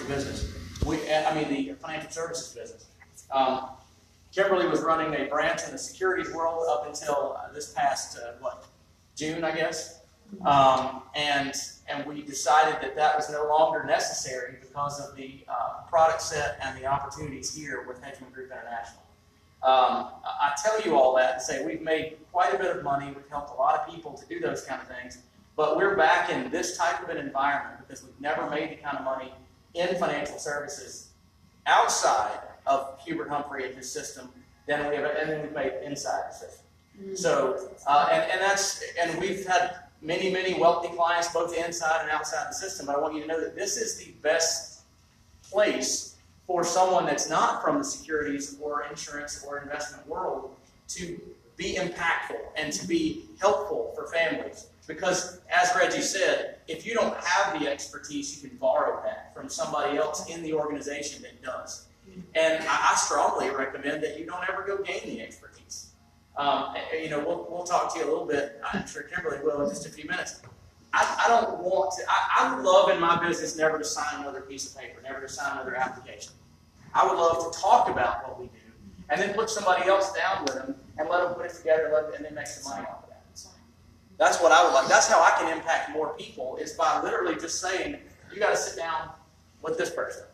business. The financial services business. Kimberly was running a branch in the securities world up until this past, June, I guess. And we decided that was no longer necessary because of the product set and the opportunities here with Hedgeman Group International. I tell you all that to say we've made quite a bit of money. We've helped a lot of people to do those kind of things. But we're back in this type of an environment because we've never made the kind of money in financial services outside of Hubert Humphrey and his system than we've made inside the system. Mm-hmm. So, and we've had many wealthy clients both inside and outside the system. But I want you to know that this is the best place for someone that's not from the securities or insurance or investment world to be impactful and to be helpful for families. Because, as Reggie said, if you don't have the expertise, you can borrow that from somebody else in the organization that does. And I strongly recommend that you don't ever go gain the expertise. We'll talk to you a little bit. I'm sure Kimberly will in just a few minutes. I don't want to. I would love in my business never to sign another piece of paper, never to sign another application. I would love to talk about what we do and then put somebody else down with them and let them put it together and then make some money off of that. That's what I would like. That's how I can impact more people, is by literally just saying, you got to sit down with this person.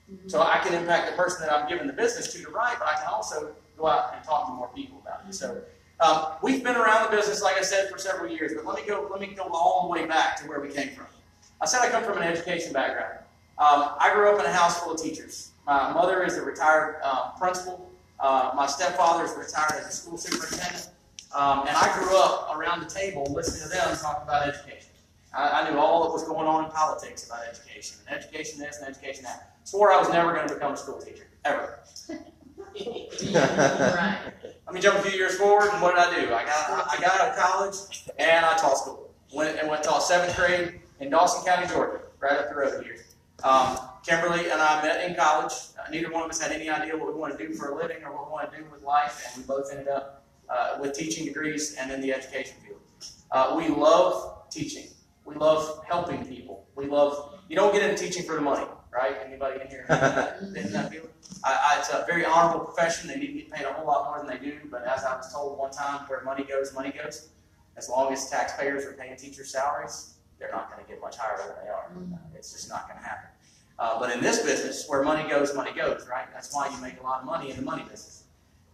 Mm-hmm. So I can impact the person that I'm giving the business to write, but I can also go out and talk to more people about it. So we've been around the business, like I said, for several years, but let me go all the way back to where we came from. I said I come from an education background. I grew up in a house full of teachers. My mother is a retired principal. My stepfather is retired as a school superintendent. And I grew up around the table listening to them talk about education. I knew all that was going on in politics about education, and education this and education that. Swore I was never going to become a school teacher, ever. Right. Let me jump a few years forward, and what did I do? I got out of college, and I taught school. Went taught 7th grade in Dawson County, Georgia, right up the road here. Kimberly and I met in college. Neither one of us had any idea what we wanted to do for a living or what we wanted to do with life, and we both ended up with teaching degrees and in the education field. We love teaching. We love helping people. You don't get into teaching for the money, right? Anybody in here in that field? It's a very honorable profession. They need to get paid a whole lot more than they do, but as I was told one time, where money goes, money goes. As long as taxpayers are paying teachers' salaries, they're not going to get much higher than they are. It's just not going to happen. But in this business, where money goes, right? That's why you make a lot of money in the money business.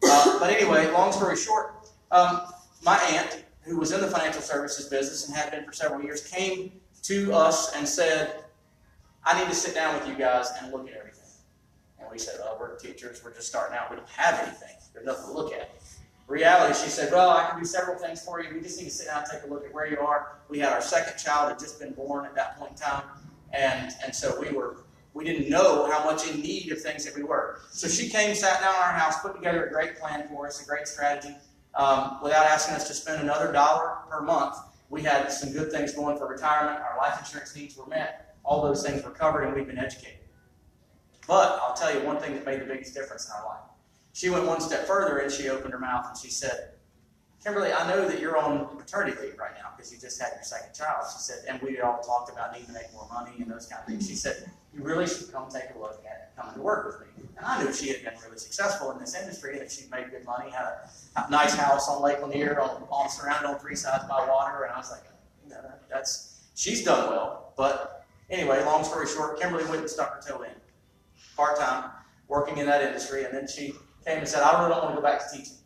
But anyway, long story short, my aunt, who was in the financial services business and had been for several years, came to us and said, I need to sit down with you guys and look at everything. And we said, well, we're teachers. We're just starting out. We don't have anything. There's nothing to look at. Reality, she said, well, I can do several things for you. We just need to sit down and take a look at where you are. We had our second child had just been born at that point in time. And so we didn't know how much in need of things that we were. So she came, sat down in our house, put together a great plan for us, a great strategy. Without asking us to spend another $1 per month, we had some good things going for retirement. Our life insurance needs were met. All those things were covered, and we've been educated. But I'll tell you one thing that made the biggest difference in our life. She went one step further, and she opened her mouth, and she said, Kimberly, I know that you're on paternity leave right now because you just had your second child. She said, and we all talked about needing to make more money and those kind of things. She said, you really should come take a look at coming to work with me. And I knew she had been really successful in this industry, that she'd made good money, had a nice house on Lake Lanier, surrounded on 3 sides by water. And I was like, she's done well. But anyway, long story short, Kimberly went and stuck her toe in, part-time, working in that industry. And then she came and said, I really don't want to go back to teaching.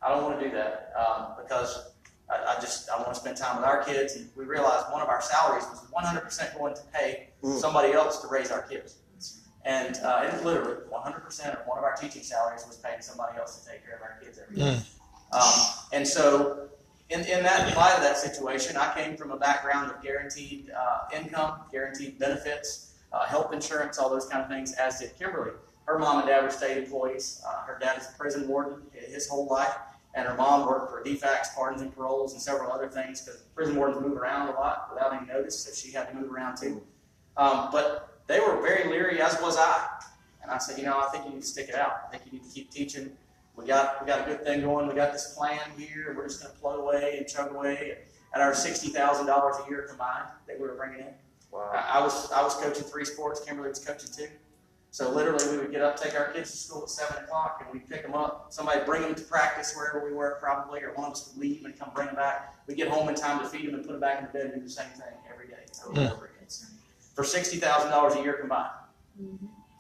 I don't want to do that because I want to spend time with our kids. And we realized one of our salaries was 100% going to pay somebody else to raise our kids. And it was literally 100% of one of our teaching salaries was paying somebody else to take care of our kids every day. And so in that light of that situation, I came from a background of guaranteed income, guaranteed benefits, health insurance, all those kind of things, as did Kimberly. Her mom and dad were state employees. Her dad is a prison warden his whole life. And her mom worked for DFACS, pardons and paroles, and several other things, because prison wardens move around a lot without any notice, so she had to move around too. But they were very leery, as was I. And I said, I think you need to stick it out. I think you need to keep teaching. We got a good thing going. We got this plan here, and we're just going to float away and chug away at our $60,000 a year combined that we were bringing in. Wow. I was coaching 3 sports. Kimberly was coaching 2. So literally, we would get up, take our kids to school at 7 o'clock, and we'd pick them up. Somebody would bring them to practice wherever we were, probably, or one of us would leave and come bring them back. We'd get home in time to feed them and put them back in bed and do the same thing every day over and over again. For $60,000 a year combined,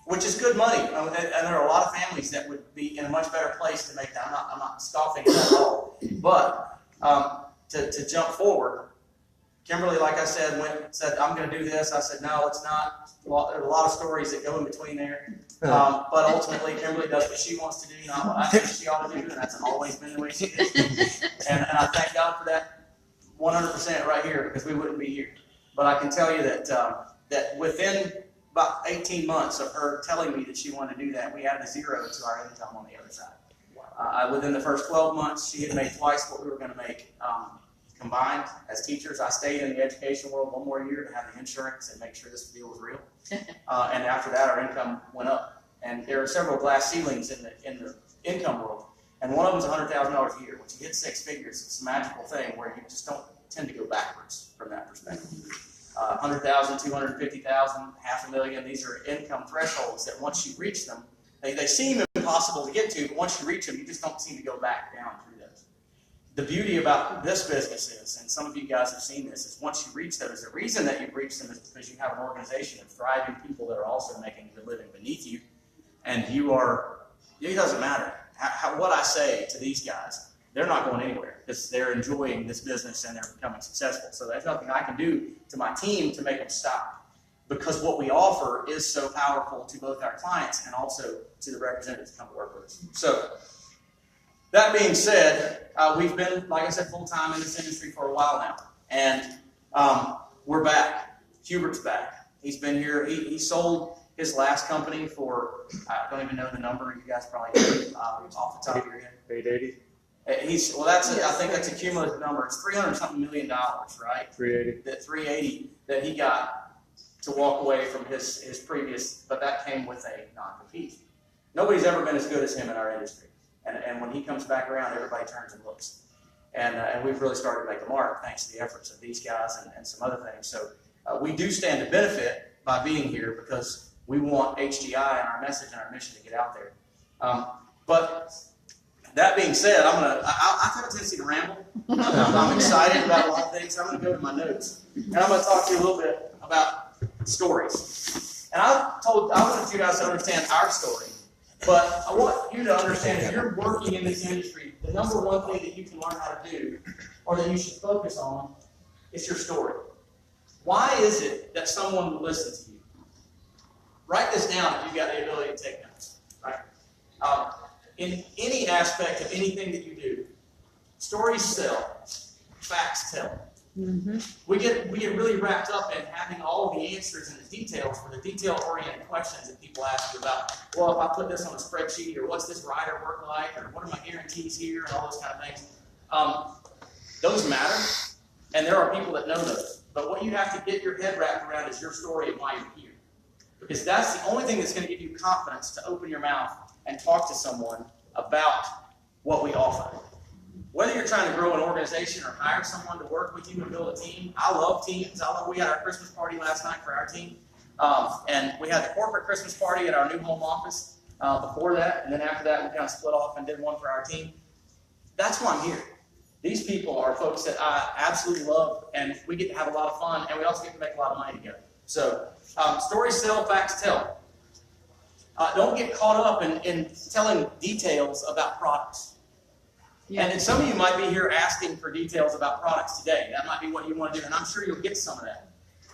which is good money. And there are a lot of families that would be in a much better place to make that. I'm not scoffing at that at all. But to jump forward, Kimberly, like I said, said, I'm going to do this. I said, no, it's not. There are a lot of stories that go in between there. But ultimately, Kimberly does what she wants to do, not what I think she ought to do, and that's always been the way she is. And I thank God for that 100% right here, because we wouldn't be here. But I can tell you that that within about 18 months of her telling me that she wanted to do that, we added a 0 to our income on the other side. Within the first 12 months, she had made twice what we were going to make combined as teachers. I stayed in the education world 1 more year to have the insurance and make sure this deal was real. And after that, our income went up. And there are several glass ceilings in the income world. And one of them is $100,000 a year. Once you hit 6 figures, it's a magical thing where you just don't tend to go backwards from that perspective. 100,000, 250,000, $500,000. These are income thresholds that once you reach them, they seem impossible to get to, but once you reach them, you just don't seem to go back down through those. The beauty about this business is, and some of you guys have seen this, is once you reach those, the reason that you've reached them is because you have an organization of thriving people that are also making a living beneath you, and it doesn't matter what I say to these guys. They're not going anywhere because they're enjoying this business and they're becoming successful. So there's nothing I can do to my team to make them stop, because what we offer is so powerful to both our clients and also to the representatives that come to work with us. So that being said, we've been, like I said, full-time in this industry for a while now. And we're back. Hubert's back. He's been here. He sold his last company for, I don't even know the number. You guys probably know off the top of your head. 880. I think that's a cumulative number. It's $300-something million, right? 380. That 380 that he got to walk away from his previous, but that came with a non-compete. Nobody's ever been as good as him in our industry. And when he comes back around, everybody turns and looks. And we've really started to make a mark thanks to the efforts of these guys and some other things. So we do stand to benefit by being here because we want HGI and our message and our mission to get out there. But that being said, I have a tendency to ramble. I'm excited about a lot of things. I'm going to go to my notes. And I'm going to talk to you a little bit about stories. And I wanted you guys to understand our story. But I want you to understand, if you're working in this industry, the number one thing that you can learn how to do, or that you should focus on, is your story. Why is it that someone will listen to you? Write this down if you've got the ability to take notes. Right? In any aspect of anything that you do, stories sell, facts tell. Mm-hmm. We get really wrapped up in having all of the answers and the details for the detail-oriented questions that people ask you about. Well, if I put this on a spreadsheet, or what's this rider work like, or what are my guarantees here, and all those kind of things. Those matter, and there are people that know those. But what you have to get your head wrapped around is your story and why you're here. Because that's the only thing that's going to give you confidence to open your mouth and talk to someone about what we offer. Whether you're trying to grow an organization or hire someone to work with you and build a team, I love teams. We had our Christmas party last night for our team. And we had the corporate Christmas party at our new home office before that. And then after that, we kind of split off and did one for our team. That's why I'm here. These people are folks that I absolutely love, and we get to have a lot of fun, and we also get to make a lot of money together. So, stories sell, facts tell. Don't get caught up in telling details about products. Yeah. And then some of you might be here asking for details about products today. That might be what you want to do, and I'm sure you'll get some of that.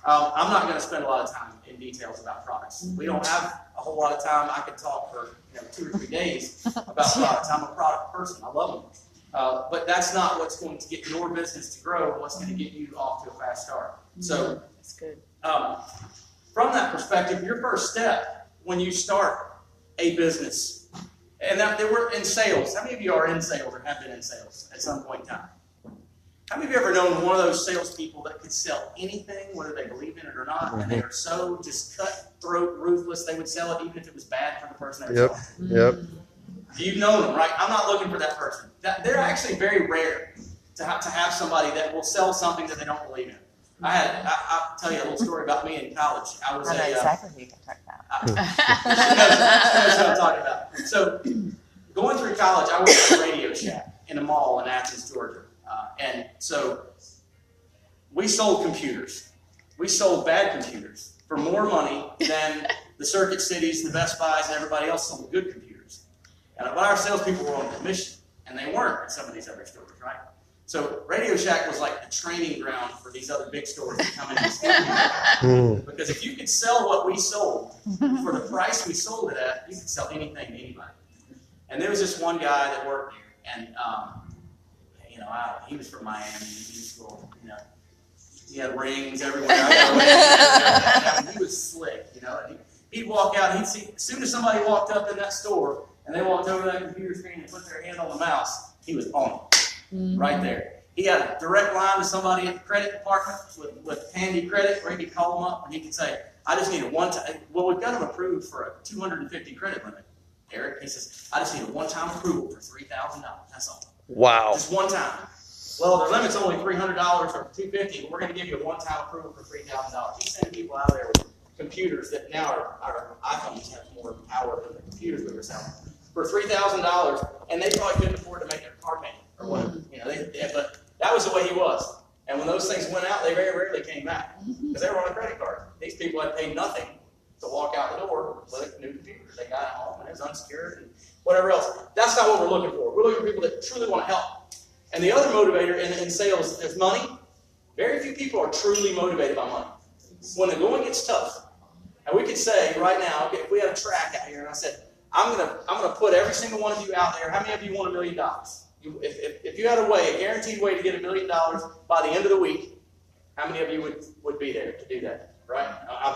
I'm not going to spend a lot of time in details about products. We don't have a whole lot of time. I could talk for 2 or 3 days about products. I'm a product person. I love them. But that's not what's going to get your business to grow, what's going to get you off to a fast start. So that's good. From that perspective, your first step when you start a business, and that they were in sales. How many of you are in sales or have been in sales at some point in time? How many of you ever known one of those salespeople that could sell anything, whether they believe in it or not, and they are so just cutthroat, ruthless, they would sell it even if it was bad for the person they were selling? Yep. You've known them, right? I'm not looking for that person. They're actually very rare to have somebody that will sell something that they don't believe in. I'll tell you a little story about me in college. I know exactly who you can talk about. She knows what I'm talking about. So, going through college, I worked at a Radio Shack in a mall in Athens, Georgia. And so, we sold computers. We sold bad computers for more money than the Circuit Cities, the Best Buys, and everybody else sold good computers. But our salespeople were on commission, and they weren't at some of these other stores, right? So Radio Shack was like the training ground for these other big stores to come in and steal. Because if you could sell what we sold for the price we sold it at, you could sell anything to anybody. And there was this one guy that worked here, and he was from Miami. He was cool, he had rings everywhere. He was slick, And he'd walk out, and he'd see, as soon as somebody walked up in that store, and they walked over to that computer screen and put their hand on the mouse, he was on it. Right there. He had a direct line to somebody at the credit department with Handy Credit where he could call them up and he could say, I just need a one-time, well, we've got him approved for a 250 credit limit, Eric. He says, I just need a one-time approval for $3,000. That's all. Wow. Just one time. Well, their limit's only $300 or $250, but we're going to give you a one-time approval for $3,000. He's sending people out there with computers that now our iPhones have more power than the computers we were selling for $3,000, and they probably couldn't afford to make their card payment. Or whatever, but that was the way he was. And when those things went out, they very rarely came back because they were on a credit card. These people had paid nothing to walk out the door with a new computer. They got it home and it was unsecured and whatever else. That's not what we're looking for. We're looking for people that truly want to help. And the other motivator in sales is money. Very few people are truly motivated by money. When the going gets tough, and we could say right now, okay, if we had a track out here and I said, I'm gonna put every single one of you out there. How many of you want $1 million? If you had a guaranteed way to get $1 million by the end of the week, how many of you would be there to do that? Right?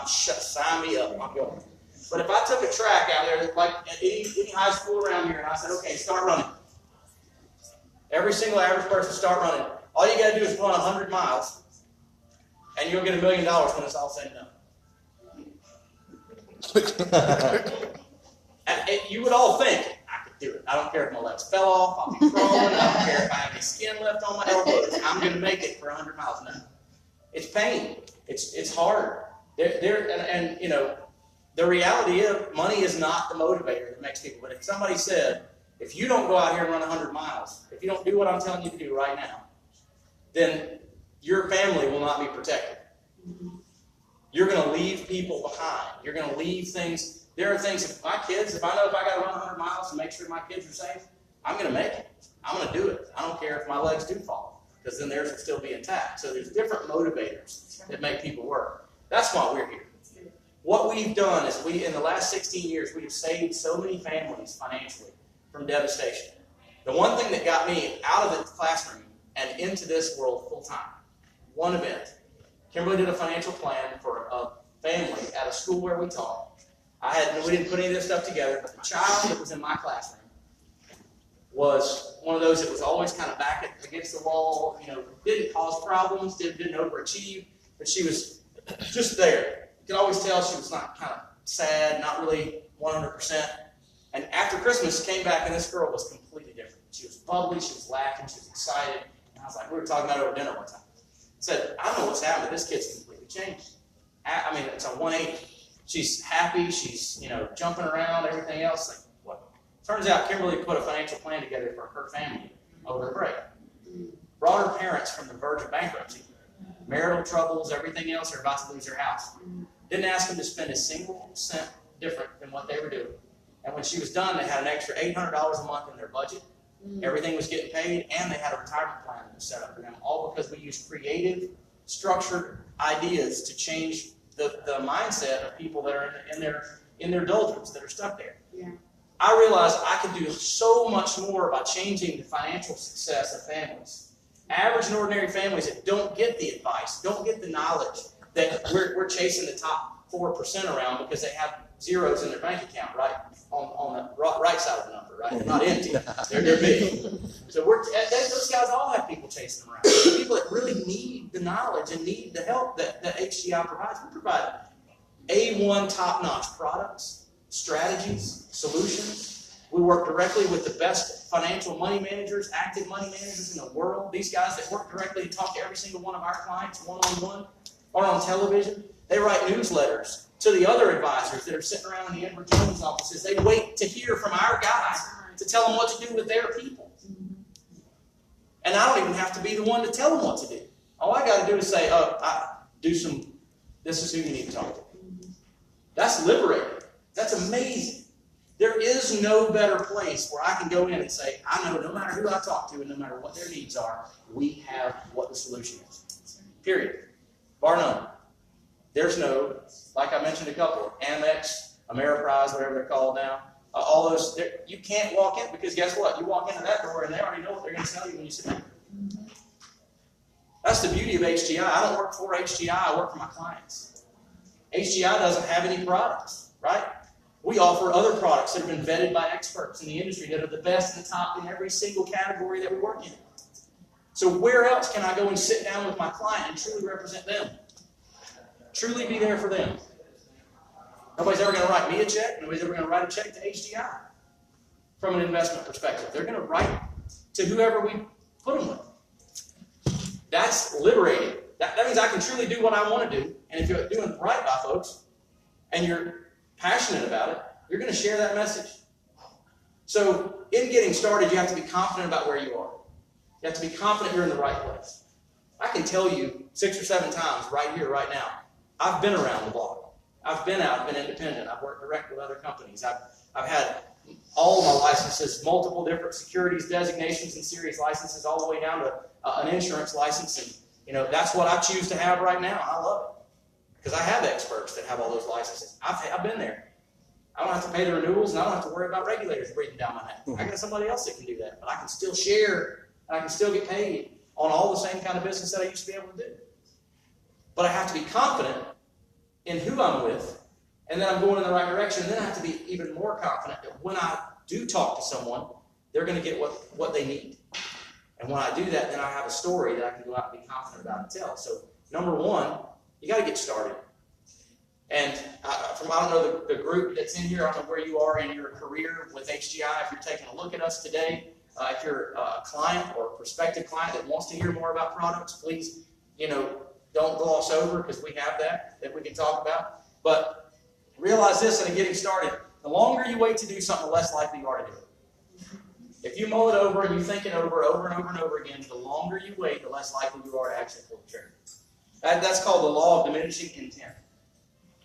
Sign me up. I'm going. But if I took a track out there, like any high school around here, and I said, okay, start running. Every single average person start running. All you got to do is run 100 miles, and you'll get $1 million when it's all said and done. And you would all think, I could do it. I don't care if my legs fell off, I'll be crawling, I don't care if I have any skin left on my elbows, I'm going to make it for 100 miles an hour. It's pain. It's hard. The reality is money is not the motivator that makes people. But if somebody said, if you don't go out here and run 100 miles, if you don't do what I'm telling you to do right now, then your family will not be protected. You're going to leave people behind. You're going to leave things. There are things, if I know if I got to run 100 miles to make sure my kids are safe, I'm going to make it. I'm going to do it. I don't care if my legs do fall, because then theirs will still be intact. So there's different motivators that make people work. That's why we're here. What we've done is in the last 16 years, we have saved so many families financially from devastation. The one thing that got me out of the classroom and into this world full time, one event. Kimberly did a financial plan for a family at a school where we taught. We didn't put any of this stuff together, but the child that was in my classroom was one of those that was always kind of back against the wall, didn't cause problems, didn't overachieve, but she was just there. You could always tell she was not kind of sad, not really 100%. And after Christmas, came back, and this girl was completely different. She was bubbly, she was laughing, she was excited. And I was like, we were talking about it over dinner one time. I said, I don't know what's happened, but this kid's completely changed. It's a 180. She's happy, she's, jumping around, everything else. Like, what? Turns out Kimberly put a financial plan together for her family over the break. Brought her parents from the verge of bankruptcy. Marital troubles, everything else, they're about to lose their house. Didn't ask them to spend a single cent different than what they were doing. And when she was done, they had an extra $800 a month in their budget. Everything was getting paid, and they had a retirement plan that was set up for them, all because we used creative, structured ideas to change the mindset of people that are in their doldrums, that are stuck there. Yeah. I realized I could do so much more by changing the financial success of families. Average and ordinary families that don't get the advice, don't get the knowledge that we're chasing the top 4% around because they have zeros in their bank account, right? On the right side of the number, right? They're not empty. They're big. So those guys all have people chasing them around. People that really need the knowledge and need the help that HGI provides. We provide A1 top-notch products, strategies, solutions. We work directly with the best financial money managers, active money managers in the world. These guys that work directly and talk to every single one of our clients one-on-one or on television. They write newsletters to the other advisors that are sitting around in the Edward Jones offices. They wait to hear from our guys to tell them what to do with their people. And I don't even have to be the one to tell them what to do. All I got to do is say, this is who you need to talk to. That's liberating. That's amazing. There is no better place where I can go in and say, I know no matter who I talk to and no matter what their needs are, we have what the solution is. Period. Bar none. There's no, like I mentioned a couple, Amex, Ameriprise, whatever they're called now, all those, you can't walk in because guess what? You walk into that door and they already know what they're going to tell you when you sit down. That's the beauty of HGI. I don't work for HGI, I work for my clients. HGI doesn't have any products, right? We offer other products that have been vetted by experts in the industry that are the best and the top in every single category that we work in. So where else can I go and sit down with my client and truly represent them? Truly be there for them. Nobody's ever going to write me a check. Nobody's ever going to write a check to HGI from an investment perspective. They're going to write to whoever we put them with. That's liberating. That means I can truly do what I want to do. And if you're doing it right by folks and you're passionate about it, you're going to share that message. So in getting started, you have to be confident about where you are. You have to be confident you're in the right place. I can tell you 6 or 7 times right here, right now, I've been around the block. I've been out, been independent. I've worked direct with other companies. I've had all of my licenses, multiple different securities, designations, and series licenses, all the way down to an insurance license. And that's what I choose to have right now. I love it because I have experts that have all those licenses. I've been there. I don't have to pay the renewals, and I don't have to worry about regulators breathing down my neck. I got somebody else that can do that, but I can still share, and I can still get paid on all the same kind of business that I used to be able to do. But I have to be confident in who I'm with, and then I'm going in the right direction. And then I have to be even more confident that when I do talk to someone, they're going to get what they need. And when I do that, then I have a story that I can go out and be confident about and tell. So, number one, you got to get started. And I don't know the group that's in here, I don't know where you are in your career with HGI. If you're taking a look at us today, if you're a client or a prospective client that wants to hear more about products, please, don't gloss over because we have that we can talk about. But realize this in getting started, the longer you wait to do something, the less likely you are to do it. If you mull it over and you think it over and over and over again, the longer you wait, the less likely you are to actually pull the trigger. That's called the law of diminishing intent.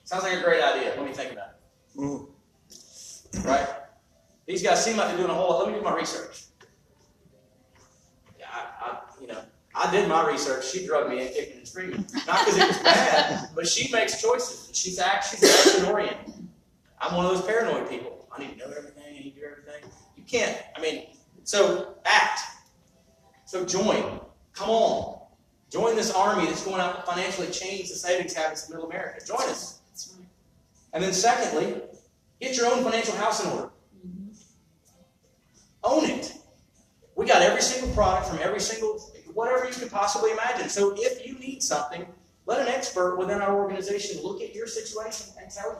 Sounds like a great idea. What do you think about it? Right? These guys seem like they're doing a whole lot. Let me do my research. I did my research. She drugged me in kicking and screaming. Not because it was bad, but she makes choices. She's action-oriented. I'm one of those paranoid people. I need to know everything. I need to do everything. You can't. So act. So join. Come on. Join this army that's going out to financially change the savings habits of middle America. Join us. That's right. And then secondly, get your own financial house in order. Own it. We got every single product from every single, whatever you could possibly imagine. So if you need something, let an expert within our organization look at your situation and tell you.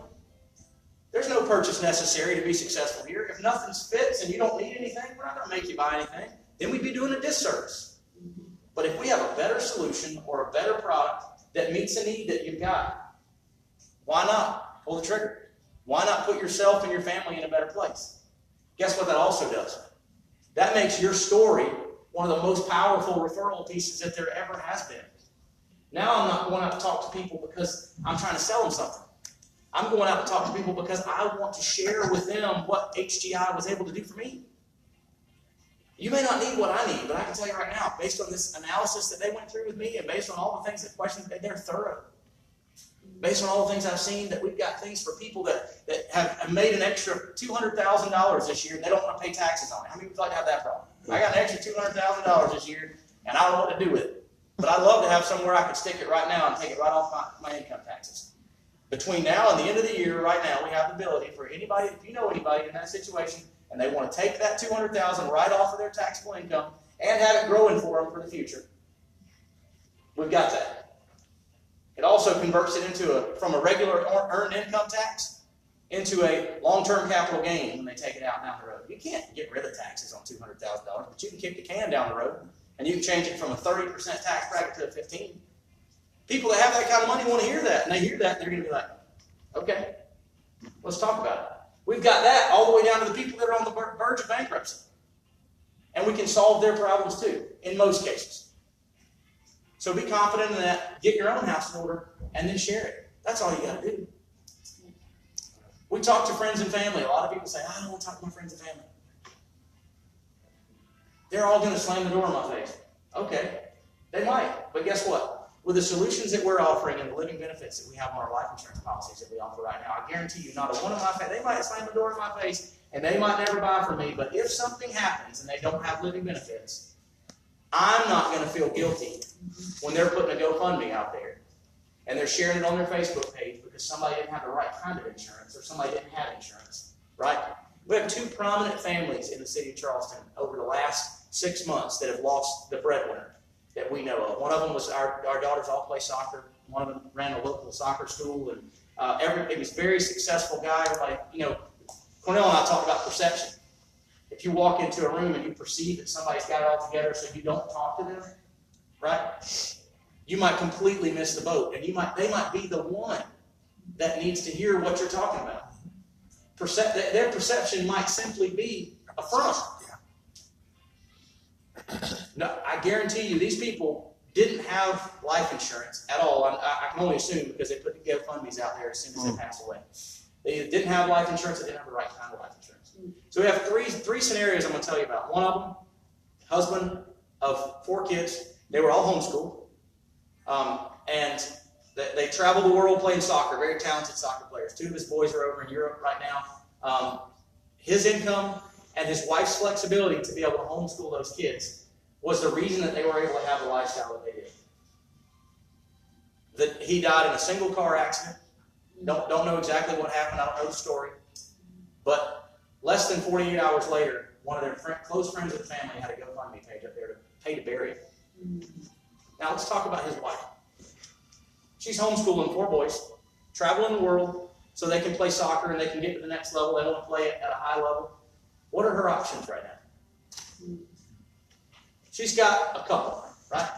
There's no purchase necessary to be successful here. If nothing fits and you don't need anything, we're not going to make you buy anything. Then we'd be doing a disservice. But if we have a better solution or a better product that meets a need that you've got, why not pull the trigger? Why not put yourself and your family in a better place? Guess what that also does? That makes your story one of the most powerful referral pieces that there ever has been. Now I'm not going out to talk to people because I'm trying to sell them something. I'm going out to talk to people because I want to share with them what HGI was able to do for me. You may not need what I need, but I can tell you right now, based on this analysis that they went through with me and based on all the things that questions, they're thorough. Based on all the things I've seen, that we've got things for people that have made an extra $200,000 this year and they don't want to pay taxes on it. How many would like to have that problem? I got an extra $200,000 this year and I don't know what to do with it. But I'd love to have somewhere I could stick it right now and take it right off my income taxes. Between now and the end of the year, right now, we have the ability for anybody, if you know anybody in that situation, and they want to take that $200,000 right off of their taxable income and have it growing for them for the future. We've got that. It also converts it into from a regular earned income tax into a long-term capital gain when they take it out down the road. You can't get rid of taxes on $200,000, but you can kick the can down the road, and you can change it from a 30% tax bracket to a 15%. People that have that kind of money want to hear that, and they hear that, and they're going to be like, okay, let's talk about it. We've got that all the way down to the people that are on the verge of bankruptcy. And we can solve their problems too, in most cases. So be confident in that, get your own house in order, and then share it. That's all you got to do. We talk to friends and family. A lot of people say, I don't want to talk to my friends and family. They're all going to slam the door in my face. Okay, they might, but guess what? With the solutions that we're offering and the living benefits that we have on our life insurance policies that we offer right now, I guarantee you not a one of my family, they might slam the door in my face and they might never buy from me, but if something happens and they don't have living benefits, I'm not going to feel guilty when they're putting a GoFundMe out there and they're sharing it on their Facebook page because somebody didn't have the right kind of insurance or somebody didn't have insurance, right? We have two prominent families in the city of Charleston over the last 6 months that have lost the breadwinner that we know of. One of them was our daughters all play soccer. One of them ran a local soccer school, and he was a very successful guy. Everybody, Cornell and I talked about perception. If you walk into a room and you perceive that somebody's got it all together, so you don't talk to them, right? You might completely miss the boat, and they might be the one that needs to hear what you're talking about. Their perception might simply be a front. No, I guarantee you, these people didn't have life insurance at all. I can only assume because they put the GoFundMes out there as soon as they pass away. They didn't have life insurance. They didn't have the right kind of life insurance. So we have three scenarios I'm going to tell you about. One of them, husband of 4 kids. They were all homeschooled. And they travel the world playing soccer, very talented soccer players. 2 of his boys are over in Europe right now. His income and his wife's flexibility to be able to homeschool those kids was the reason that they were able to have the lifestyle that they did. That he died in a single car accident. Don't know exactly what happened. I don't know the story. But less than 48 hours later, one of their close friends of the family had a GoFundMe page up there to pay to bury him. Now let's talk about his wife. She's homeschooling 4 boys, traveling the world so they can play soccer and they can get to the next level. They want to play it at a high level. What are her options right now? She's got a couple, right?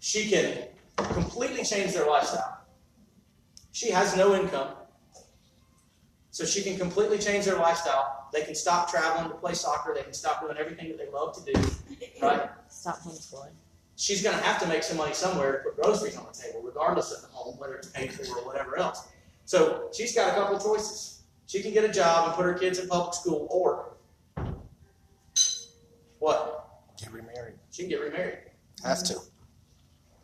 She can completely change their lifestyle. She has no income, so she can completely change their lifestyle. They can stop traveling to play soccer. They can stop doing everything that they love to do, right? Stop homeschooling. She's going to have to make some money somewhere to put groceries on the table, regardless of the home, whether it's paid for or whatever else. So she's got a couple of choices. She can get a job and put her kids in public school, or what? Get remarried. She can get remarried. Has to.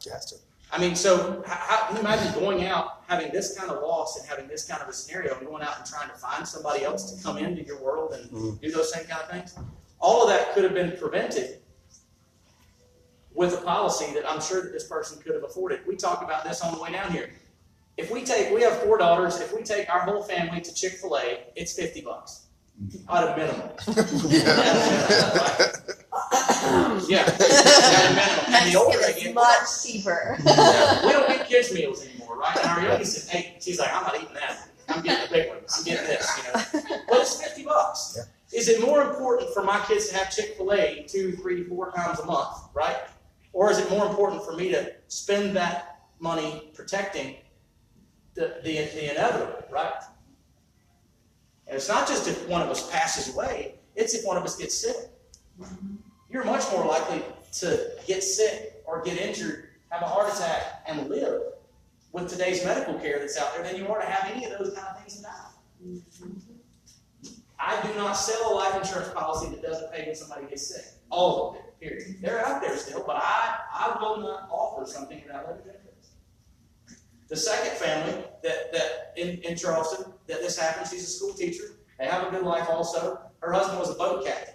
She has to. I mean, so how can you imagine going out, having this kind of loss and having this kind of a scenario and going out and trying to find somebody else to come into your world and do those same kind of things? All of that could have been prevented with a policy that I'm sure that this person could have afforded. We talk about this on the way down here. If we have 4 daughters, if we take our whole family to Chick-fil-A, it's $50 at a minimum. Yeah, at a minimum. And the older they get, much cheaper. we don't get kids meals anymore, right? And our youngest is 8. She's like, I'm not eating that. I'm getting the big one. I'm getting this, But it's $50. Yeah. Is it more important for my kids to have Chick-fil-A 2, 3, 4 times a month, right? Or is it more important for me to spend that money protecting the inevitable, right? And it's not just if one of us passes away, it's if one of us gets sick. You're much more likely to get sick or get injured, have a heart attack, and live with today's medical care that's out there than you are to have any of those kind of things and die. I do not sell a life insurance policy that doesn't pay when somebody gets sick. All of it, period. They're out there still, but I will not offer something without living benefits. The second family that in Charleston that this happened, she's a school teacher. They have a good life also. Her husband was a boat captain.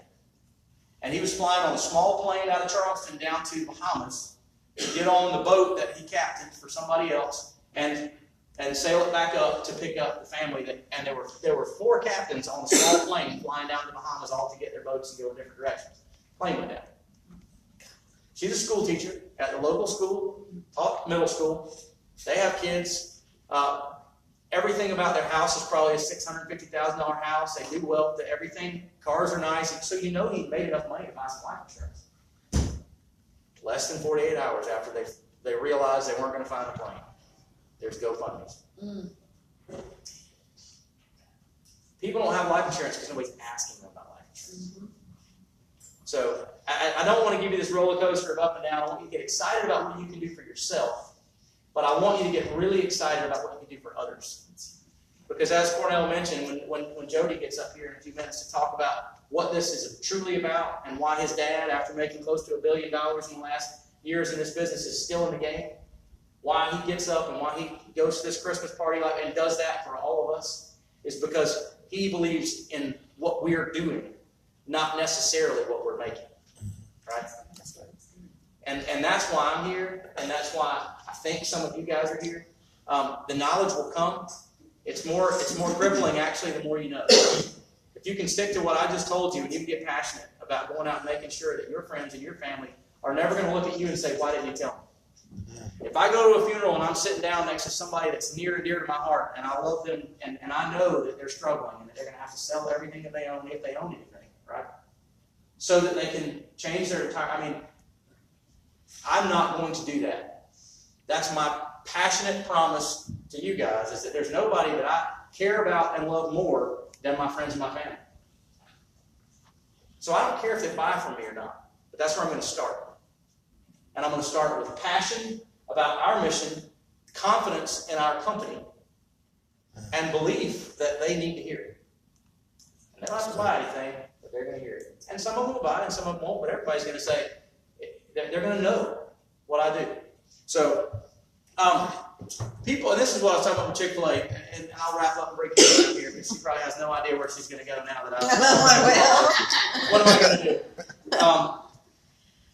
And he was flying on a small plane out of Charleston down to Bahamas to get on the boat that he captained for somebody else and sail it back up to pick up the family. And there were 4 captains on a small plane flying down to the Bahamas all to get their boats and go in different directions. Plane went down. She's a school teacher at the local school, taught middle school. They have kids. Everything about their house is probably a $650,000 house. They do well with everything. Cars are nice. So you know he made enough money to buy some life insurance. Less than 48 hours after they realized they weren't going to find a plane. There's GoFundMes. People don't have life insurance because nobody's asking them about life insurance. So I don't want to give you this roller coaster of up and down. I want you to get excited about what you can do for yourself. But I want you to get really excited about what you can do for others. Because as Cornell mentioned, when Jody gets up here in a few minutes to talk about what this is truly about and why his dad, after making close to $1 billion in the last years in this business, is still in the game, why he gets up and why he goes to this Christmas party and does that for all of us, is because he believes in what we're doing, not necessarily what we're making. Right? And that's why I'm here, and that's why I think some of you guys are here. The knowledge will come. It's more crippling, actually, the more you know. If you can stick to what I just told you, and you can get passionate about going out and making sure that your friends and your family are never going to look at you and say, why didn't you tell me? If I go to a funeral and I'm sitting down next to somebody that's near and dear to my heart, and I love them, and I know that they're struggling, and that they're going to have to sell everything that they own, if they own anything, right? So that they can change their entire, I'm not going to do that. That's my passionate promise to you guys, is that there's nobody that I care about and love more than my friends and my family. So I don't care if they buy from me or not, but that's where I'm going to start. And I'm going to start with passion about our mission, confidence in our company, and belief that they need to hear it. And they don't have to buy anything, but they're going to hear it. And some of them will buy it and some of them won't, but everybody's going to say, they're going to know what I do. So, people, and this is what I was talking about with Chick-fil-A, and I'll wrap up and break it down here because she probably has no idea where she's going to go now that what am I going to do?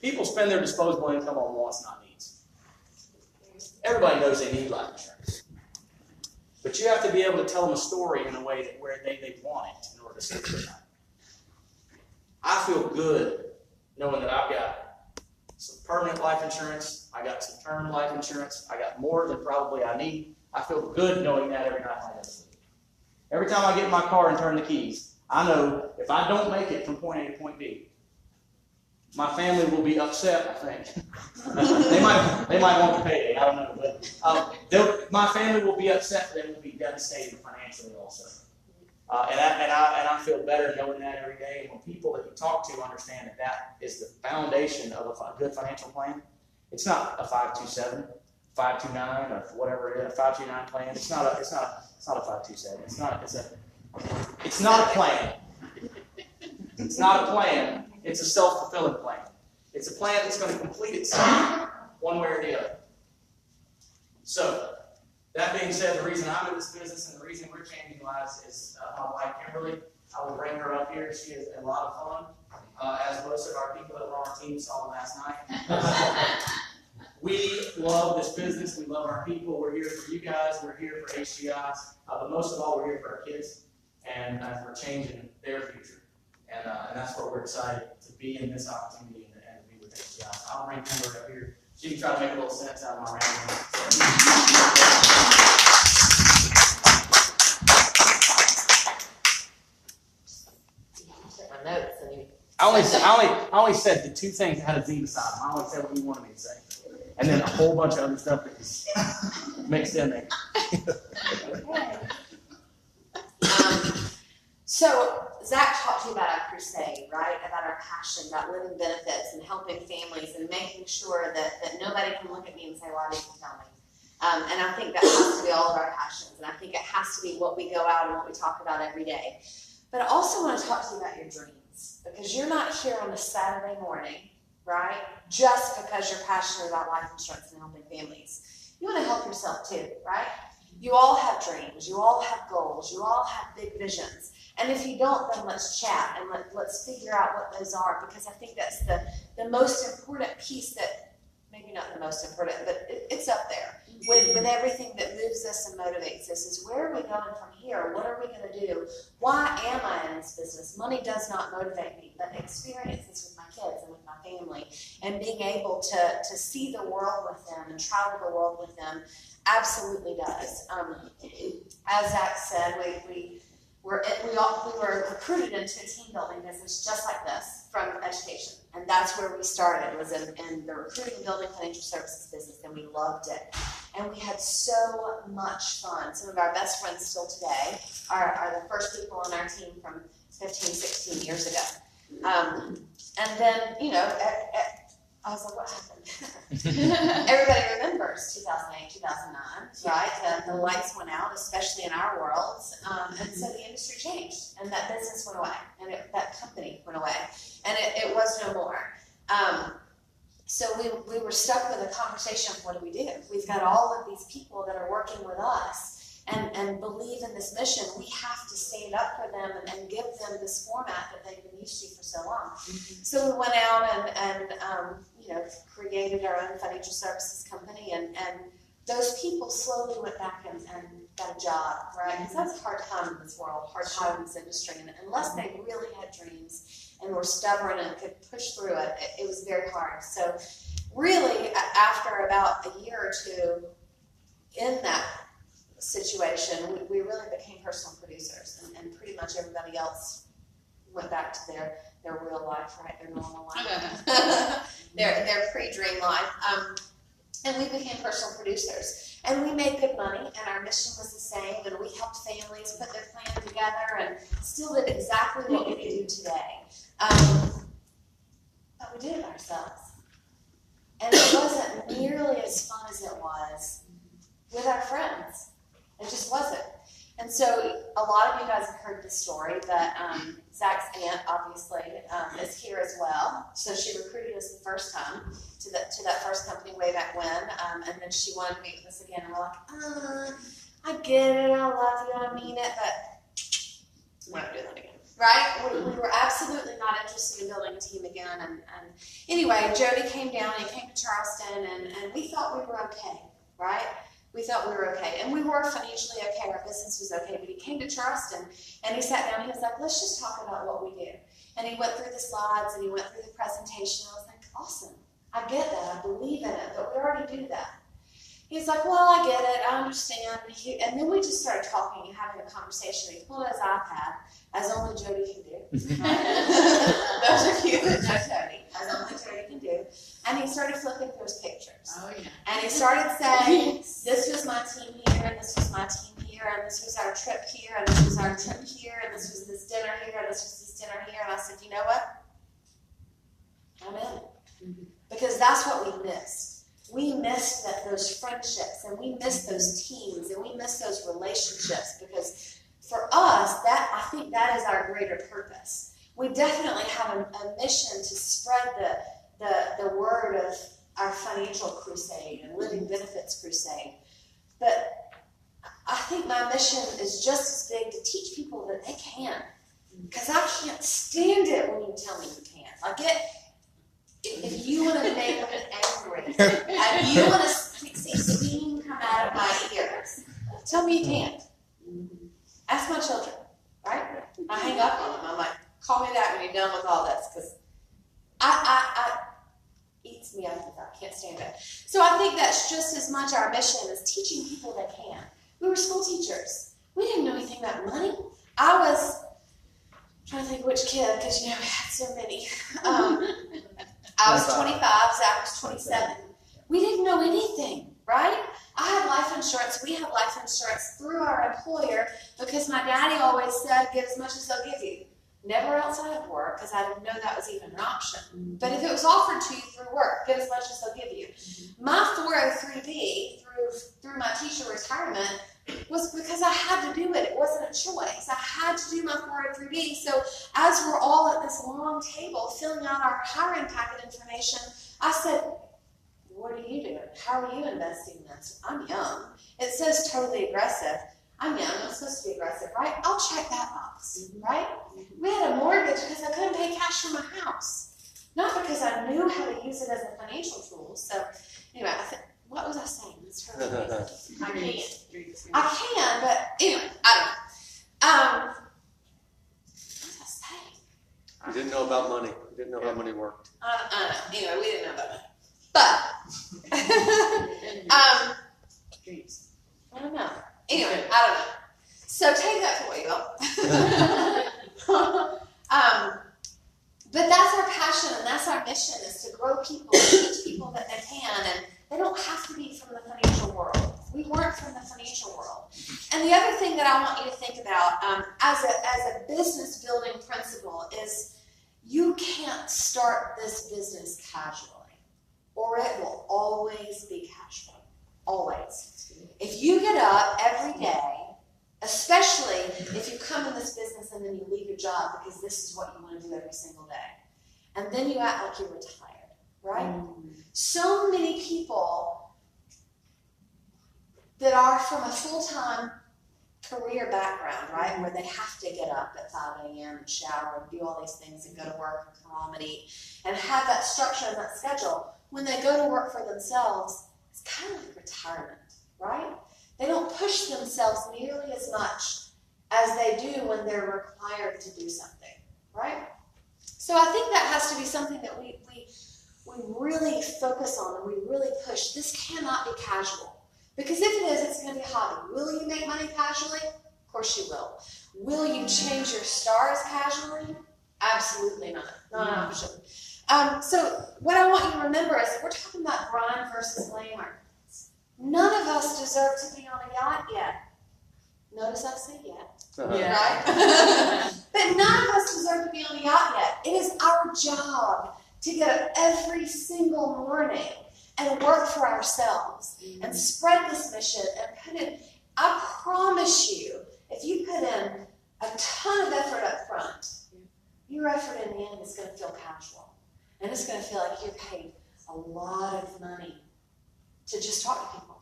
People spend their disposable income on wants, not needs. Everybody knows they need life insurance. But you have to be able to tell them a story in a way that where they want it in order to sleep at night. I feel good knowing that I've got some permanent life insurance, I got some term life insurance, I got more than probably I need. I feel good knowing that every night I go to sleep. Every time I get in my car and turn the keys, I know if I don't make it from point A to point B, my family will be upset, I think. they might want to pay it, I don't know. But my family will be upset, but they will be devastated financially also. And I feel better knowing that every day. And when people that you talk to understand that is the foundation of a good financial plan, it's not a 527, 529, or whatever it is, a 529 plan. It's not a 527. It's not a plan. It's not a plan. It's a self-fulfilling plan. It's a plan that's going to complete itself one way or the other. So, that being said, the reason I'm in this business and the reason we're changing lives is my wife, Kimberly. I will bring her up here. She is a lot of fun, as most of our people that were on our team saw last night. We love this business. We love our people. We're here for you guys. We're here for HGI. But most of all, we're here for our kids and for changing their future. And that's what we're excited to be in this opportunity and to be with HGI. So I'll bring Kimberly up here. She can try to make a little sense out of my rambling. I only said the two things that had a Z beside them. I only said what you wanted me to say. And then a whole bunch of other stuff that was mixed in there. So Zach talked to you about our crusade, right? About our passion, about living benefits and helping families and making sure that nobody can look at me and say, why didn't you tell me? And I think that has to be all of our passions. And I think it has to be what we go out and what we talk about every day. But I also want to talk to you about your dreams. Because you're not here on a Saturday morning, right? Just because you're passionate about life insurance and helping families. You want to help yourself too, right? You all have dreams. You all have goals. You all have big visions. And if you don't, then let's chat and let's figure out what those are, because I think that's the most important piece that, maybe not the most important, but it's up there with everything that moves us and motivates us, is where are we going from here? What are we going to do? Why am I in this business? Money does not motivate me, but experiences with my kids and with my family and being able to see the world with them and travel the world with them absolutely does. As Zach said, we were recruited into a team building business just like this from education. And that's where we started, was in the recruiting, building, financial services business, and we loved it. And we had so much fun. Some of our best friends still today are the first people on our team from 15, 16 years ago. And then, I was like, what happened? Everybody remembers 2008, 2009, right? The lights went out, especially in our worlds. And so the industry changed, and that business went away, and that company went away, and it was no more. So we were stuck with a conversation of what do we do? We've got all of these people that are working with us and believe in this mission. We have to stand up for them and give them this format that they've been used to for so long. Mm-hmm. So we went out and created our own financial services company, and those people slowly went back and got a job, right? Because that's a hard time in this world, hard time in this industry, and unless they really had dreams and were stubborn and could push through it, it was very hard. So really, after about a year or two in that situation, we really became personal producers, and pretty much everybody else went back to their real life, right? Their normal life, their pre-dream life. And we became personal producers, and we made good money, and our mission was the same, and we helped families put their plan together and still did exactly what we do today. But we did it ourselves. And it wasn't nearly as fun as it was with our friends. It just wasn't. And so a lot of you guys have heard this story, but Zach's aunt, obviously, is here as well. So she recruited us the first time to that first company way back when, and then she wanted to meet with us again. And we're like, I get it, I love you, I mean it, but we're not doing that again. Right? We were absolutely not interested in building a team again. And anyway, Jody came down, and he came to Charleston, and we thought we were okay, right? We thought we were okay, and we were financially okay. Our business was okay, but he came to Charleston, and he sat down, and he was like, let's just talk about what we do. And he went through the slides, and he went through the presentation. I was like, awesome. I get that. I believe in it, but we already do that. He's like, well, I get it. I understand. And then we just started talking and having a conversation. He pulled out his iPad, as only Jody can do. Those of you that know Jody, as only Jody can do. And he started flipping through his pictures. Oh, yeah. And he started saying, this was my team here, and this was my team here, and this was our trip here, and this was our trip here, and this was this dinner here, and this was this dinner here. And I said, you know what? I'm in it. Mm-hmm. Because that's what we missed. We missed those friendships, and we missed those teams, and we missed those relationships, because for us, I think that is our greater purpose. We definitely have a mission to spread the word of our financial crusade and living benefits crusade. But I think my mission is just as big to teach people that they can, because I can't stand it when you tell me you can't. If you want to make me angry, and you want to see steam come out of my ears, tell me you can't. Ask my children, right? I hang up on them. I'm like, call me back when you're done with all this, because I eats me up if I can't stand it. So I think that's just as much our mission as teaching people they can. We were school teachers. We didn't know anything about money. I was trying to think which kid, because we had so many. I was 25, Zach was 27. We didn't know anything, right? I had life insurance. We had life insurance through our employer because my daddy always said, give as much as they'll give you. Never outside of work, because I didn't know that was even an option. Mm-hmm. But if it was offered to you through work, give as much as they'll give you. Mm-hmm. My 403B through my teacher retirement was because I had to do it. It wasn't a choice. I had to do my 403B. So as we're all at this long table filling out our hiring packet information, I said, what are you doing? How are you investing in this? I'm young. It says totally aggressive. I'm young. I'm supposed to be aggressive, right? I'll check that box, right? We had a mortgage because I couldn't pay cash for my house. Not because I knew how to use it as a financial tool. So anyway, what was I saying? I can, but anyway, I don't know. know about money. We didn't know how money worked. Anyway, we didn't know about that. But, I don't know. Anyway, I don't know. So take that for what you will. But that's our passion and that's our mission, is to grow people, teach people that they can, and they don't have to be from the financial world. We weren't from the financial world. And the other thing that I want you to think about as a business building principle is you can't start this business casually, or it will always be casual. Always. If you get up every day, especially if you come in this business and then you leave your job because this is what you want to do every single day, and then you act like you're retired, right? So many people that are from a full-time career background, right, where they have to get up at 5 a.m. and shower and do all these things and go to work and come home and eat and have that structure and that schedule, when they go to work for themselves, it's kind of like retirement, right? They don't push themselves nearly as much as they do when they're required to do something, right? So I think that has to be something that we really focus on and we really push. This cannot be casual. Because if it is, it's going to be a hobby. Will you make money casually? Of course you will. Will you change your stars casually? Absolutely not. Not an option. So what I want you to remember is that we're talking about grind versus glamour. None of us deserve to be on a yacht yet. Notice I said yet. Right? But none of us deserve to be on a yacht yet. It is our job to get up every single morning and work for ourselves and spread this mission and put in, I promise you, if you put in a ton of effort up front, your effort in the end is going to feel casual. And it's going to feel like you're paid a lot of money to just talk to people.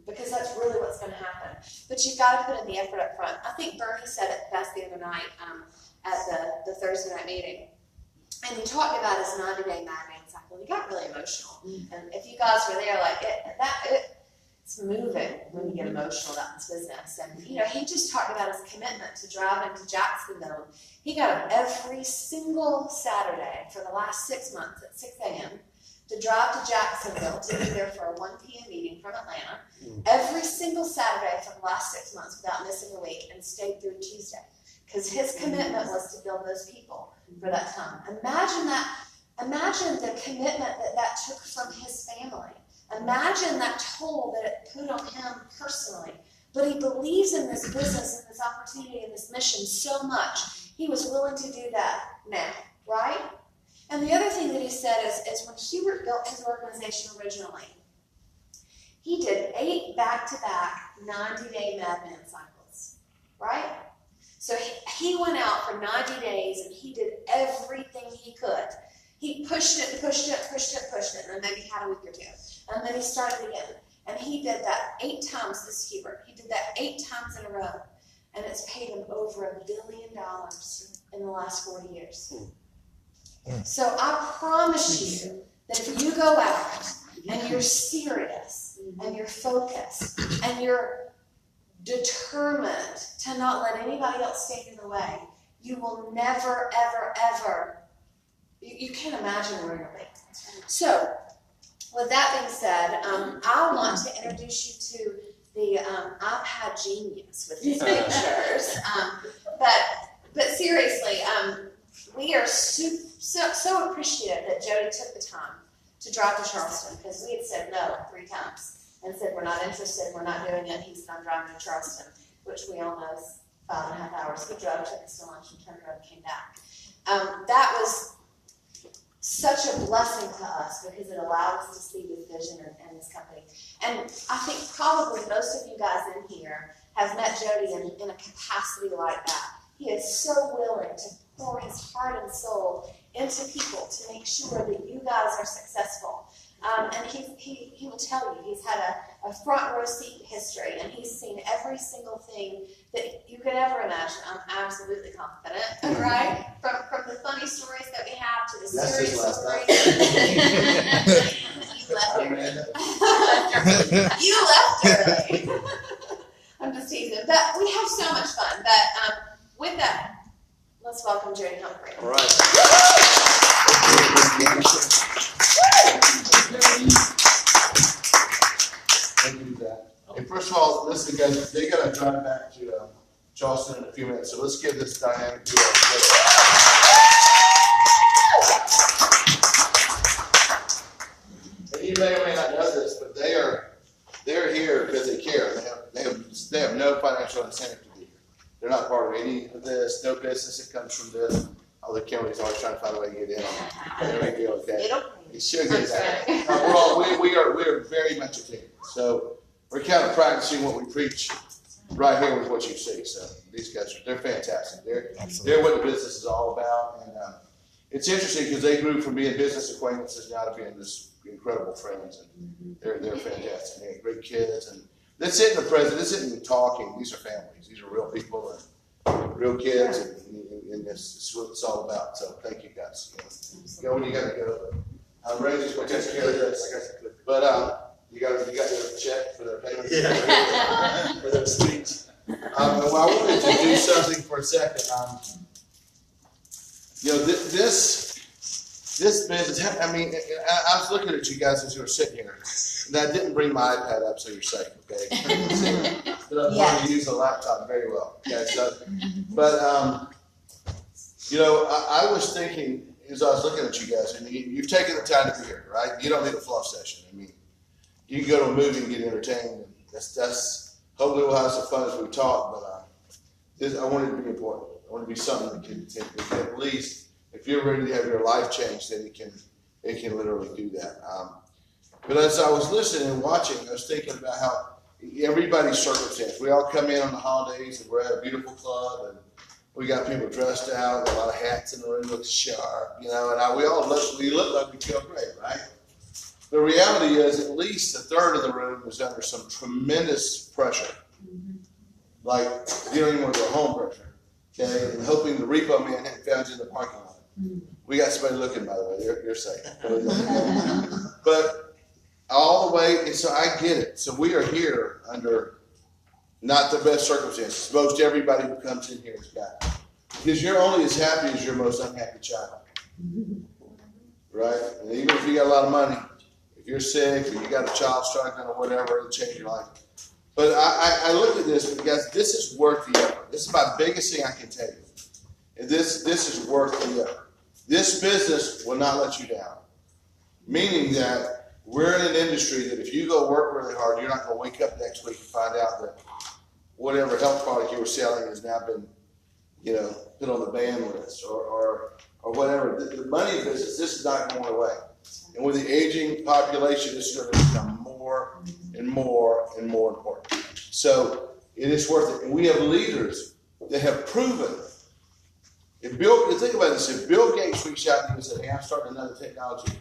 Because that's really what's going to happen. But you've got to put in the effort up front. I think Bernie said it best the other night at the Thursday night meeting. And he talked about his 90-day madman cycle. He got really emotional. And if you guys were there, like, it's moving when you get emotional about this business. And, he just talked about his commitment to driving to Jacksonville. He got up every single Saturday for the last 6 months at 6 a.m. to drive to Jacksonville to be there for a 1 p.m. meeting from Atlanta every single Saturday for the last 6 months without missing a week, and stayed through Tuesday. Because his commitment was to build those people for that time. Imagine that. Imagine the commitment that took from his family. Imagine that toll that it put on him personally. But he believes in this business and this opportunity and this mission so much, he was willing to do that now, right? And the other thing that he said is when Hubert built his organization originally, he did 8 back-to-back 90-day madman cycles, right? So he went out for 90 days and he did everything he could. He pushed it, and then maybe had a week or two. And then he started again. And he did that 8 times, this Hubert. He did that 8 times in a row. And it's paid him over $1 billion in the last 40 years. So I promise you that if you go out and you're serious and you're focused and you're determined to not let anybody else stand in the way, you will never, ever, ever, you can't imagine where you'll be. So, with that being said, I want to introduce you to the iPad genius with his pictures. But seriously, we are so appreciative that Jody took the time to drive to Charleston, because we had said no 3 times and said we're not interested, we're not doing it. He's not driving to Charleston, which we all know is 5.5 hours. He drove, took us to lunch, and turned around and came back. That was such a blessing to us because it allowed us to see this vision and this company. And I think probably most of you guys in here have met Jody in a capacity like that. He is so willing to pour his heart and soul into people to make sure that you guys are successful. And he will tell you, he's had a front row seat history, and he's seen every single thing that you could ever imagine. I'm absolutely confident, right? From the funny stories that we have to the serious stories. You left early. I'm just teasing. But we have so much fun. But with that, let's welcome Jody Humphrey. All right. Thank you, Zach. And first of all, listen, guys, they're going to drive back to Charleston in a few minutes, so let's give this dynamic duo a And you may or may not know this, but they're here because they care. They have no financial incentive to be here. They're not part of any of this, no business that comes from this. Although Kimberly's always trying to find a way to get in. It'll be okay. It'll It should get that. We are very much a team. So we're kind of practicing what we preach right here with what you see. So these guys, they're fantastic. They're what the business is all about. And it's interesting because they grew from being business acquaintances now to being this incredible friends. And they're fantastic. They have great kids. And this isn't the president. This isn't talking. These are families. These are real people and real kids. And this is what it's all about. So thank you guys. Go when you got to go. Randy's going to take care of this. But you got your check for their payment? Yeah. For those things. Well, I wanted to do something for a second. This business, I mean, I was looking at you guys as you were sitting here, and I didn't bring my iPad up so you're safe, okay? But I'm going to use the laptop very well. Okay, so, but, I was thinking, as I was looking at you guys, and you've taken the time to be here, right? You don't need a fluff session. I mean, you can go to a movie and get entertained. And that's hopefully we'll have some fun as we talk. But I want it to be important. I want it to be something that can at least, if you're ready to have your life changed, then it can literally do that. But as I was listening and watching, I was thinking about how everybody's circumstance. We all come in on the holidays and we're at a beautiful club and we got people dressed out, got a lot of hats in the room, look sharp, and we look like we feel great, right? The reality is at least a third of the room is under some tremendous pressure. Like dealing with their home pressure, okay, and hoping the repo man hadn't found you in the parking lot. We got somebody looking, by the way, you're safe. But all the way, and so I get it. So we are here under not the best circumstances. Most everybody who comes in here is bad. Because you're only as happy as your most unhappy child. Right? And even if you got a lot of money, if you're sick or you got a child struggling or whatever, it'll change your life. But I looked at this because this is worth the effort. This is my biggest thing I can tell you. And this is worth the effort. This business will not let you down. Meaning that we're in an industry that if you go work really hard, you're not going to wake up next week and find out that whatever health product you were selling has now been, put on the ban list or whatever. The money business, this is not going away. And with the aging population, this is going to become more and more and more important. So it is worth it. And we have leaders that have proven. Think about this. If Bill Gates reached out to you and said, hey, I'm starting another technology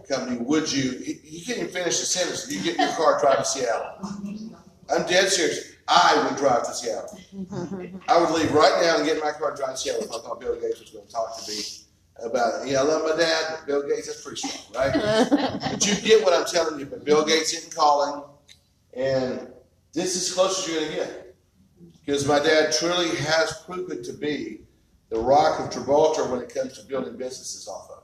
company, would you? He can't even finish the sentence. You get in your car, drive to Seattle. I'm dead serious. I would drive to Seattle. I would leave right now and get in my car and drive to Seattle if I thought Bill Gates was going to talk to me about it. I love my dad, but Bill Gates, that's pretty strong, right? But you get what I'm telling you. But Bill Gates isn't calling, and this is as close as you're going to get. Because my dad truly has proven to be the rock of Gibraltar when it comes to building businesses off of.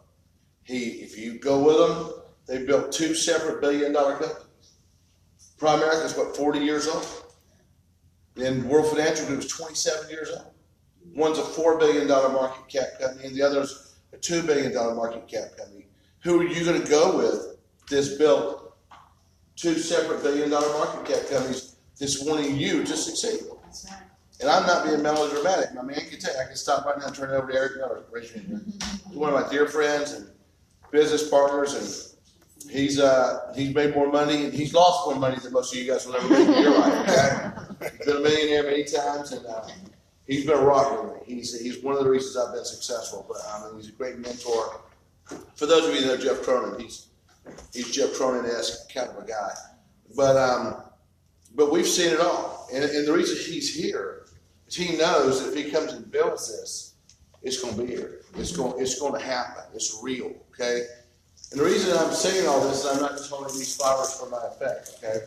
If you go with them, they built 2 separate billion-dollar companies. Primerica is, 40 years old? And World Financial Group is 27 years old. One's a $4 billion market cap company, and the other's a $2 billion market cap company. Who are you going to go with that's built 2 separate billion-dollar market cap companies that's wanting you to succeed? That's right. And I'm not being melodramatic. My man can tell you, I can stop right now and turn it over to Eric Miller. Raise your hand. He's one of my dear friends and business partners, and he's made more money, and he's lost more money than most of you guys will ever make in your life. Okay? He's been a millionaire many times, and he's been a rock with me. He's one of the reasons I've been successful. But he's a great mentor. For those of you that know Jeff Cronin, he's Jeff Cronin-esque kind of a guy. But we've seen it all, and the reason he's here is he knows that if he comes and builds this, it's going to be here. It's going to happen. It's real. Okay. And the reason I'm saying all this, and I'm not just holding these flowers for my effect, okay,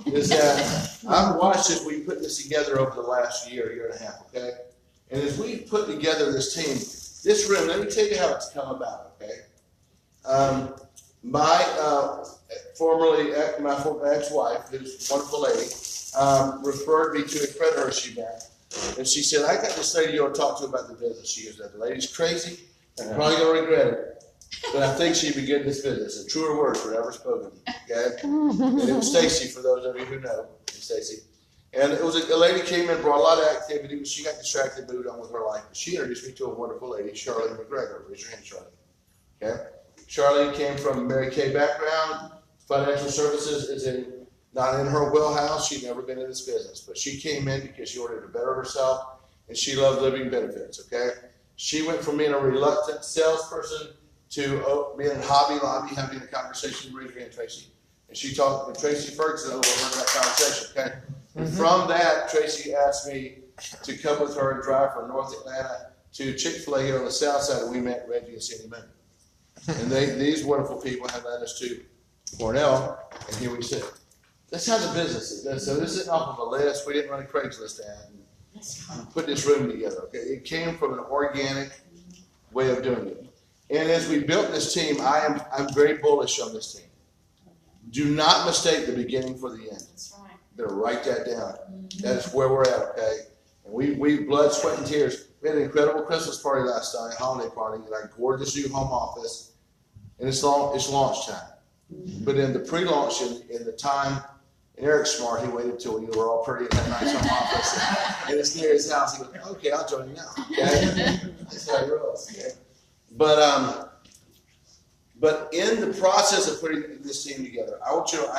is that I've watched as we put this together over the last year and a half, okay? And as we put together this team, this room, let me tell you how it's come about, okay? My ex-wife, who's a wonderful lady, referred me to a creditor she met. And she said, I got this lady you want to talk to about the business. She goes, that lady's crazy, and probably going to regret it. But I think she'd be good in this business. And truer words were ever spoken, okay? And it was Stacy, for those of you who know, Stacy. And it was a lady came in, brought a lot of activity, but she got distracted, moved on with her life. But she introduced me to a wonderful lady, Charlene McGregor. Raise your hand, Charlene. Okay? Charlene came from a Mary Kay background. Financial services is not in her wheelhouse. She'd never been in this business. But she came in because she wanted to better herself, and she loved living benefits, okay? She went from being a reluctant salesperson to being in Hobby Lobby, having a conversation with Tracy. And she talked with Tracy Ferguson over that conversation, okay? And from that, Tracy asked me to come with her and drive from North Atlanta to Chick-fil-A here on the south side, and we met Reggie and Cindy Moon. And these wonderful people have led us to Cornell, and here we sit. That's how the business is. So this isn't off of a list. We didn't run a Craigslist ad and put this room together, okay? It came from an organic way of doing it. And as we built this team, I'm very bullish on this team. Do not mistake the beginning for the end. That's right. Better write that down. That is where we're at, okay? And we blood, sweat, and tears. We had an incredible Christmas party last night, holiday party, in our gorgeous new home office. And it's launch time. But in the pre-launch, in the time, and Eric's smart, he waited till we were all pretty in that nice home office. And it's near his house. He goes, okay, I'll join you now. Okay? That's how he rolls, okay? But in the process of putting this team together, I want you to know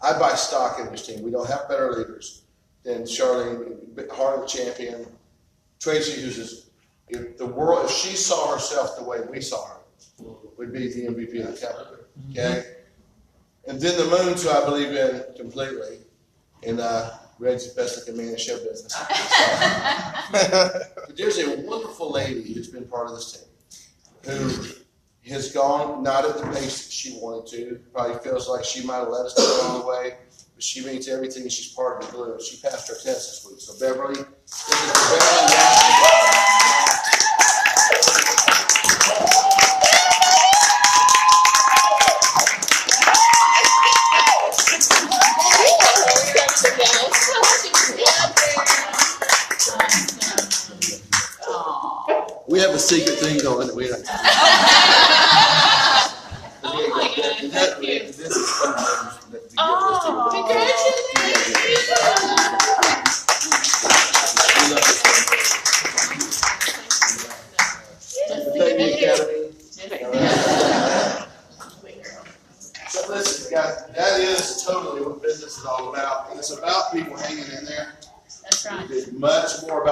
I buy stock in this team. We don't have better leaders than Charlene, heart of the champion, Tracy, who's if she saw herself the way we saw her, would be the MVP of the company. Okay? And then the Moons, who I believe in completely, and Red's the best looking man in show business. But there's a wonderful lady who's been part of this team who has gone not at the pace that she wanted to. Probably feels like she might have let us go along the way, but she means everything. She's part of the glue. She passed her test this week. So Beverly, this is Beverly. We have a secret thing going that we don't. So listen, guys, that is totally what business is all about. And it's about people hanging in there. That's right. It's much more about